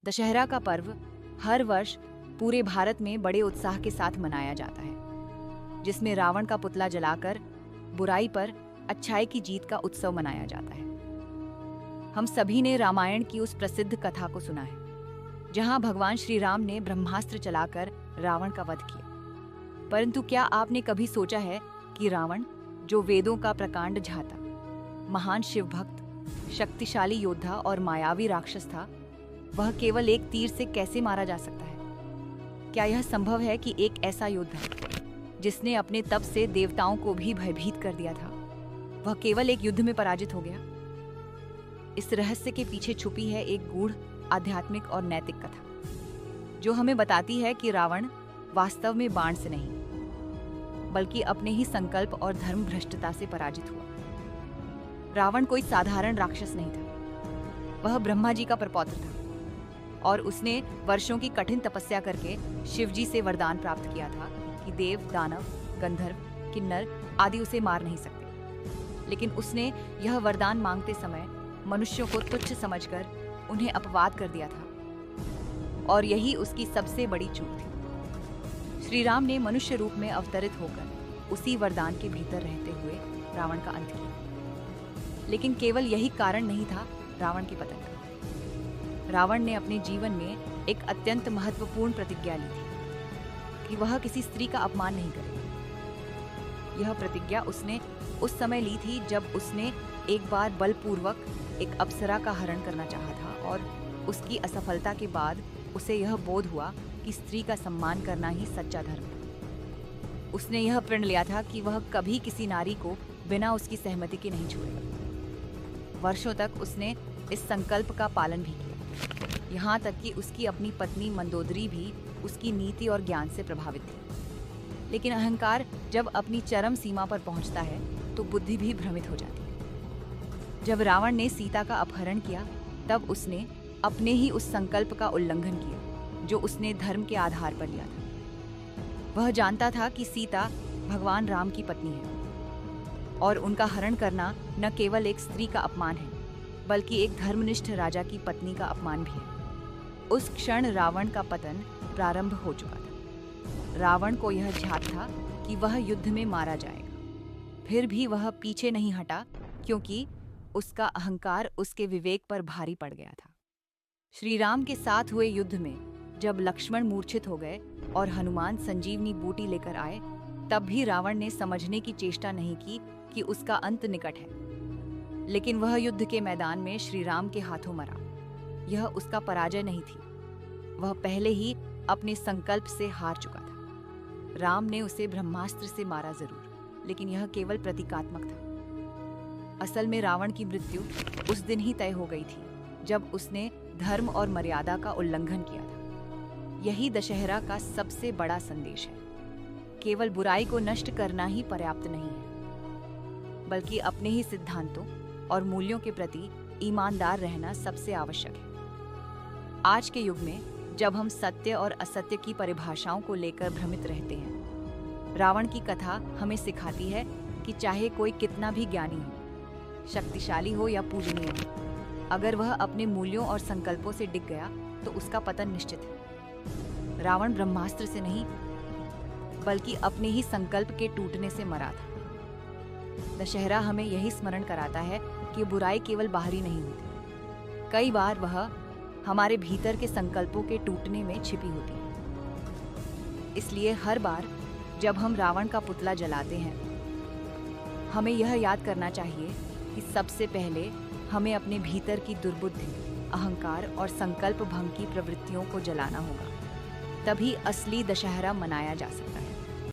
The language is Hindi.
दशहरा का पर्व हर वर्ष पूरे भारत में बड़े उत्साह के साथ मनाया जाता है, जिसमें रावण का पुतला जलाकर बुराई पर अच्छाई की जीत का उत्सव मनाया जाता है। हम सभी ने रामायण की उस प्रसिद्ध कथा को सुना है, जहां भगवान श्री राम ने ब्रह्मास्त्र चलाकर रावण का वध किया। परंतु क्या आपने कभी सोचा है कि रावण, जो वेदों का प्रकांड झाता, महान शिव भक्त, शक्तिशाली योद्धा और मायावी राक्षस था, वह केवल एक तीर से कैसे मारा जा सकता है? क्या यह संभव है कि एक ऐसा योद्धा, जिसने अपने तप से देवताओं को भी भयभीत कर दिया था, वह केवल एक युद्ध में पराजित हो गया? इस रहस्य के पीछे छुपी है एक गूढ़ आध्यात्मिक और नैतिक कथा, जो हमें बताती है कि रावण वास्तव में बाण से नहीं, बल्कि अपने ही संकल्प और धर्म भ्रष्टता से पराजित हुआ। रावण कोई साधारण राक्षस नहीं था, वह ब्रह्मा जी का प्रपौत्र था, और उसने वर्षों की कठिन तपस्या करके शिवजी से वरदान प्राप्त किया था कि देव, दानव, गंधर्व, किन्नर आदि उसे मार नहीं सकते। लेकिन उसने यह वरदान मांगते समय मनुष्यों को तुच्छ समझकर उन्हें अपवाद कर दिया था, और यही उसकी सबसे बड़ी चूक थी। श्री राम ने मनुष्य रूप में अवतरित होकर उसी वरदान के भीतर रहते हुए रावण का अंत किया। लेकिन केवल यही कारण नहीं था रावण के पतन का। रावण ने अपने जीवन में एक अत्यंत महत्वपूर्ण प्रतिज्ञा ली थी कि वह किसी स्त्री का अपमान नहीं करेगा। यह प्रतिज्ञा उसने उस समय ली थी जब उसने एक बार बलपूर्वक एक अप्सरा का हरण करना चाहा था, और उसकी असफलता के बाद उसे यह बोध हुआ कि स्त्री का सम्मान करना ही सच्चा धर्म है। उसने यह प्रण लिया था कि वह कभी किसी नारी को बिना उसकी सहमति के नहीं छोड़ेगा। वर्षों तक उसने इस संकल्प का पालन भी किया, यहाँ तक कि उसकी अपनी पत्नी मंदोदरी भी उसकी नीति और ज्ञान से प्रभावित थी। लेकिन अहंकार जब अपनी चरम सीमा पर पहुंचता है तो बुद्धि भी भ्रमित हो जाती है। जब रावण ने सीता का अपहरण किया, तब उसने अपने ही उस संकल्प का उल्लंघन किया जो उसने धर्म के आधार पर लिया था। वह जानता था कि सीता भगवान राम की पत्नी है, और उनका हरण करना न केवल एक स्त्री का अपमान है, बल्कि एक धर्मनिष्ठ राजा की पत्नी का अपमान भी है। उस क्षण रावण का पतन प्रारंभ हो चुका था। रावण को यह ध्यात था कि वह युद्ध में मारा जाएगा। फिर भी वह पीछे नहीं हटा, क्योंकि उसका अहंकार उसके विवेक पर भारी पड़ गया था। श्री राम के साथ हुए युद्ध में जब लक्ष्मण मूर्छित हो गए और हनुमान संजीवनी बूटी लेकर आए, तब भी रावण ने समझने की चेष्टा नहीं की कि उसका अंत निकट है। लेकिन वह युद्ध के मैदान में श्री राम के हाथों मरा। यह उसका पराजय नहीं थी, वह पहले ही अपने संकल्प से हार चुका था। राम ने उसे ब्रह्मास्त्र से मारा जरूर, लेकिन यह केवल प्रतीकात्मक था। असल में रावण की मृत्यु उस दिन ही तय हो गई थी जब उसने धर्म और मर्यादा का उल्लंघन किया था। यही दशहरा का सबसे बड़ा संदेश है। केवल बुराई को नष्ट करना ही पर्याप्त नहीं है, बल्कि अपने ही सिद्धांतों और मूल्यों के प्रति ईमानदार रहना सबसे आवश्यक है। आज के युग में जब हम सत्य और असत्य की परिभाषाओं को लेकर भ्रमित रहते हैं, रावण की कथा हमें सिखाती है कि चाहे कोई कितना भी ज्ञानी हो, शक्तिशाली हो या पूजनीय हो, अगर वह अपने मूल्यों और संकल्पों से डिग गया तो उसका पतन निश्चित है। रावण ब्रह्मास्त्र से नहीं, बल्कि अपने ही संकल्प के टूटने से मरा था। दशहरा हमें यही स्मरण कराता है कि बुराई केवल बाहरी नहीं होती, कई बार वह हमारे भीतर के संकल्पों के टूटने में छिपी होती है। इसलिए हर बार जब हम रावण का पुतला जलाते हैं, हमें यह याद करना चाहिए कि सबसे पहले हमें अपने भीतर की दुर्बुद्धि, अहंकार और संकल्प भंग की प्रवृत्तियों को जलाना होगा। तभी असली दशहरा मनाया जा सकता है।